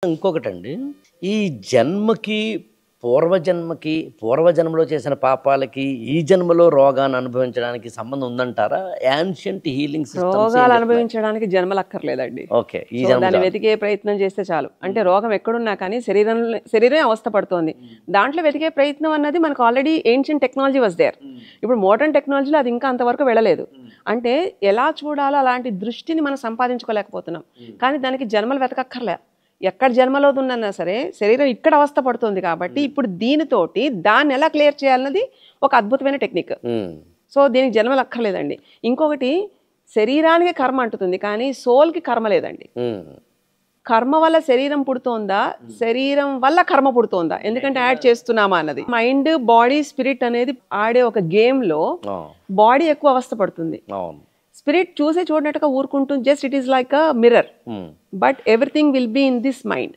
ఇంకొకటండి. ఈ జన్మకి, పూర్వజన్మలో చేసిన పాపాలకి, ఈ జన్మలో రోగాన్ని అనుభవించడానికి సంబంధం ఉందంటారా? యాన్షియంట్ హీలింగ్ సిస్టమ్స్ ఏం రోగాలు చెప్తున్నాయి? అనుభవించడానికి జన్మలక్కర్లేదండి. ఓకే. ఈ సో జన్మ దాన్ని చాలు. వెతికే ప్రయత్నం చేస్తే చాలు. అంటే రోగం ఎక్కడున్నా కానీ శరీరమే అవస్థ పడుతోంది. దాంట్లో వెతికే ప్రయత్నం అన్నది మనకు already ancient technology was there. ఇప్పుడు మోడర్న్ టెక్నాలజీలో అది ఇంకా అంతవరకు వెళ్ళలేదు. అంటే ఎలా చూడాలో అలాంటి దృష్టిని మనం సంపాదించుకోలేకపోతున్నాం. కానీ దానికి జన్మలు వెతకక్కర్లే. ఎక్కడ జన్మలో ఉన్నా సరే శరీరం ఇక్కడ అవస్థ పడుతుంది కాబట్టి ఇప్పుడు దీనితోటి దాన్ని ఎలా క్లియర్ చేయాలన్నది ఒక అద్భుతమైన టెక్నిక్. సో దీనికి జన్మలు అక్కర్లేదండి. ఇంకొకటి, శరీరానికి కర్మ అంటుతుంది కానీ సోల్కి కర్మ లేదండి. కర్మ వల్ల శరీరం పుడుతోందా, శరీరం వల్ల కర్మ పుడుతోందా, ఎందుకంటే యాడ్ చేస్తున్నామా అన్నది. మైండ్, బాడీ, స్పిరిట్ అనేది ఆడే ఒక గేమ్ లో బాడీ ఎక్కువ అవస్థ పడుతుంది. స్పిరిట్ చూసే చూడనట్టుగా ఊరుకుంటుంది. Just it is like a mirror, but everything will be in this mind.